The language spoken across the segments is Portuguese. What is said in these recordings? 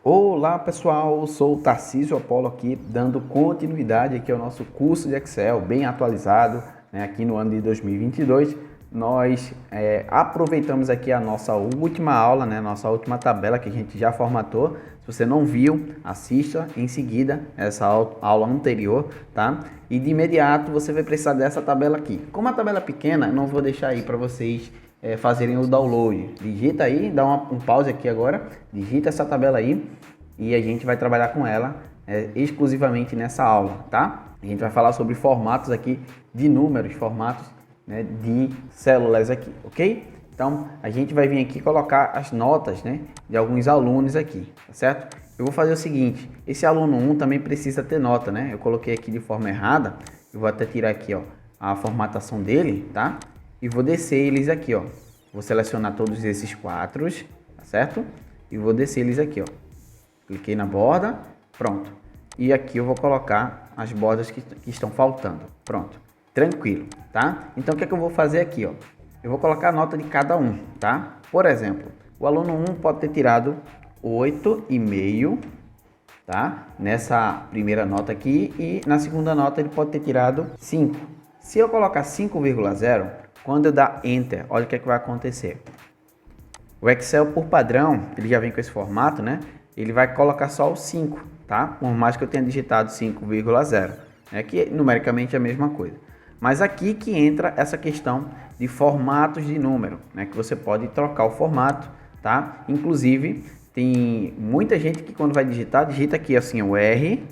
Olá pessoal, sou o Tarcísio Apolo aqui, dando continuidade aqui ao nosso curso de Excel, bem atualizado, né, aqui no ano de 2022. Nós aproveitamos aqui a nossa última aula, né, nossa última tabela que a gente já formatou. Se você não viu, assista em seguida essa aula anterior, tá? E de imediato você vai precisar dessa tabela aqui. Como a tabela é pequena, eu não vou deixar aí para vocês fazerem o download. Digita aí, dá um pause aqui agora, digita essa tabela aí e a gente vai trabalhar com ela exclusivamente nessa aula, tá? A gente vai falar sobre formatos aqui de números, formatos, né, de células aqui, ok? Então a gente vai vir aqui colocar as notas, né, de alguns alunos aqui, tá certo? Eu vou fazer o seguinte, esse aluno 1 também precisa ter nota, né? Eu coloquei aqui de forma errada, eu vou até tirar aqui, ó, a formatação dele, tá? E vou descer eles aqui, ó. Vou selecionar todos esses quatro, tá certo? E vou descer eles aqui, ó. Cliquei na borda, pronto. E aqui eu vou colocar as bordas que estão faltando. Pronto, tranquilo, tá? Então o que é que eu vou fazer aqui, ó? Eu vou colocar a nota de cada um, tá? Por exemplo, o aluno 1 pode ter tirado 8,5, tá? Nessa primeira nota aqui, e na segunda nota ele pode ter tirado 5. Se eu colocar 5,0, quando eu dar Enter, olha o que é que vai acontecer. O Excel, por padrão, ele já vem com esse formato, né? Ele vai colocar só o 5, tá? Por mais que eu tenha digitado 5,0, né? Que numericamente é a mesma coisa. Mas aqui que entra essa questão de formatos de número, né? Que você pode trocar o formato, tá? Inclusive, tem muita gente que quando vai digitar, digita aqui assim o R,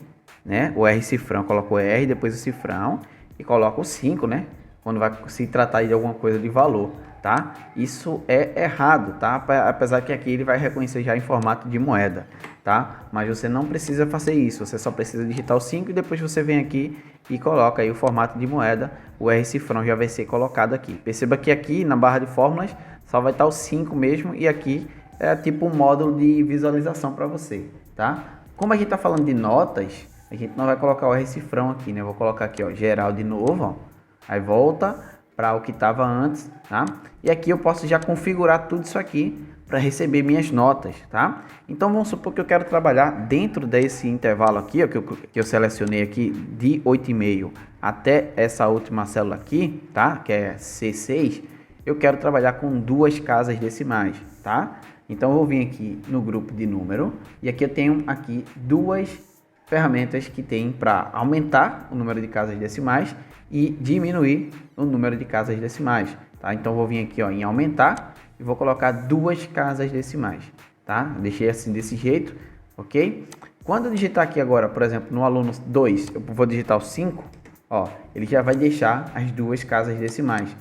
né? O R cifrão, coloca o R, depois o cifrão e coloca o 5, né? Quando vai se tratar de alguma coisa de valor, tá? Isso é errado, tá? Apesar que aqui ele vai reconhecer já em formato de moeda, tá? Mas você não precisa fazer isso, você só precisa digitar o 5 e depois você vem aqui e coloca aí o formato de moeda, o R cifrão já vai ser colocado aqui. Perceba que aqui na barra de fórmulas só vai estar o 5 mesmo e aqui é tipo um módulo de visualização para você, tá? Como a gente está falando de notas, a gente não vai colocar o R cifrão aqui, né? Eu vou colocar aqui, ó, geral de novo, ó. Aí volta para o que estava antes, tá? E aqui eu posso já configurar tudo isso aqui para receber minhas notas, tá? Então vamos supor que eu quero trabalhar dentro desse intervalo aqui, ó, que eu selecionei aqui de 8,5 até essa última célula aqui, tá? Que é C6. Eu quero trabalhar com duas casas decimais, tá? Então eu vou vir aqui no grupo de número e aqui eu tenho aqui duas ferramentas que tem para aumentar o número de casas decimais e diminuir o número de casas decimais, tá? Então vou vir aqui, ó, em aumentar e vou colocar duas casas decimais, tá? Deixei assim desse jeito, ok? Quando eu digitar aqui agora, por exemplo, no aluno 2, eu vou digitar o 5, ó, ele já vai deixar as duas casas decimais.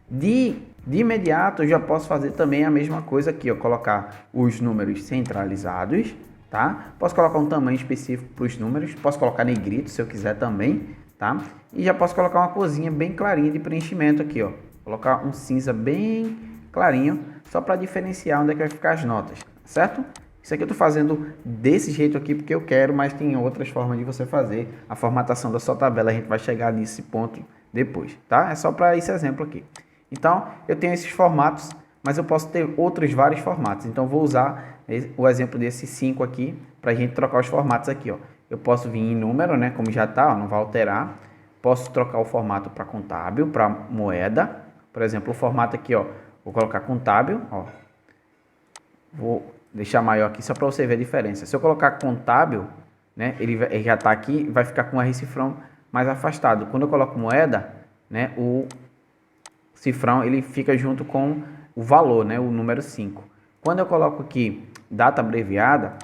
De imediato eu já posso fazer também a mesma coisa aqui, ó, colocar os números centralizados, tá? Posso colocar um tamanho específico para os números, posso colocar negrito se eu quiser também, tá? E já posso colocar uma corzinha bem clarinha de preenchimento aqui, ó. Colocar um cinza bem clarinho, só para diferenciar onde é que vai ficar as notas, certo? Isso aqui eu tô fazendo desse jeito aqui porque eu quero, mas tem outras formas de você fazer a formatação da sua tabela, a gente vai chegar nesse ponto depois, tá? É só para esse exemplo aqui. Então, eu tenho esses formatos, mas eu posso ter outros vários formatos. Então, vou usar o exemplo desse 5 aqui para a gente trocar os formatos aqui, ó. Eu posso vir em número, né? Como já está, não vai alterar. Posso trocar o formato para contábil, para moeda. Por exemplo, o formato aqui, ó. Vou colocar contábil, ó. Vou deixar maior aqui só para você ver a diferença. Se eu colocar contábil, né? Ele já está aqui, vai ficar com o R cifrão mais afastado. Quando eu coloco moeda, né? O cifrão ele fica junto com o valor, né? O número 5. Quando eu coloco aqui data abreviada,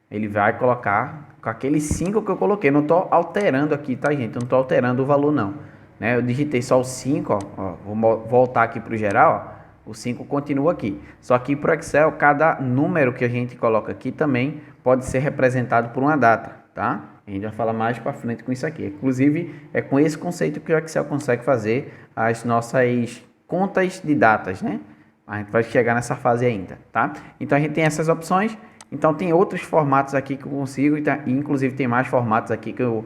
ele vai colocar com aquele 5 que eu coloquei. Não estou alterando aqui, tá, gente? Eu não estou alterando o valor, não. Né? Eu digitei só o 5, ó. Vou voltar aqui para o geral, ó. O 5 continua aqui. Só que para o Excel, cada número que a gente coloca aqui também pode ser representado por uma data, tá? A gente vai falar mais para frente com isso aqui. Inclusive, é com esse conceito que o Excel consegue fazer as nossas contas de datas, né? A gente vai chegar nessa fase ainda, tá? Então, a gente tem essas opções. Então, tem outros formatos aqui que eu consigo. E inclusive, tem mais formatos aqui que eu,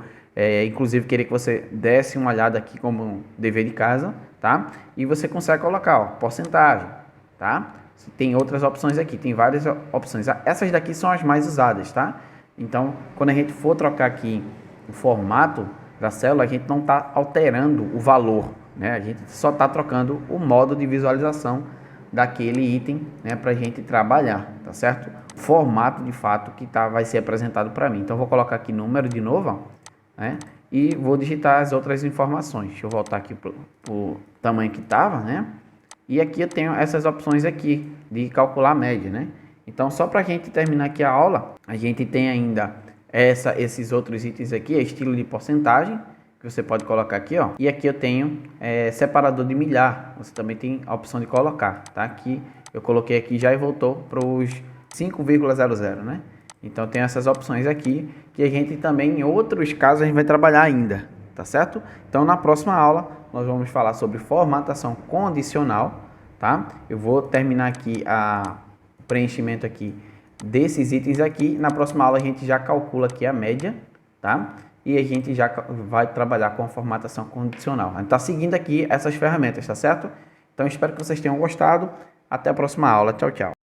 inclusive, queria que você desse uma olhada aqui como dever de casa, tá? E você consegue colocar, ó, porcentagem, tá? tem outras opções aqui, tem várias opções. Essas daqui são as mais usadas, tá? Então, quando a gente for trocar aqui o formato da célula, a gente não está alterando o valor, né? A gente só está trocando o modo de visualização daquele item, né, para a gente trabalhar, tá certo? O formato de fato que vai ser apresentado para mim. Então, vou colocar aqui número de novo, ó, né? E vou digitar as outras informações. Deixa eu voltar aqui para o tamanho que estava, né? E aqui eu tenho essas opções aqui de calcular a média, né? Então, só para a gente terminar aqui a aula, a gente tem ainda esses outros itens aqui, estilo de porcentagem, que você pode colocar aqui, ó. E aqui eu tenho separador de milhar, você também tem a opção de colocar, tá? Aqui eu coloquei aqui já e voltou para os 5,00, né? Então, tem essas opções aqui, que a gente também, em outros casos, a gente vai trabalhar ainda, tá certo? Então, na próxima aula, nós vamos falar sobre formatação condicional, tá? Eu vou terminar aqui o preenchimento aqui desses itens aqui. Na próxima aula, a gente já calcula aqui a média, tá? E a gente já vai trabalhar com a formatação condicional. A gente tá seguindo aqui essas ferramentas, tá certo? Então, espero que vocês tenham gostado. Até a próxima aula. Tchau, tchau.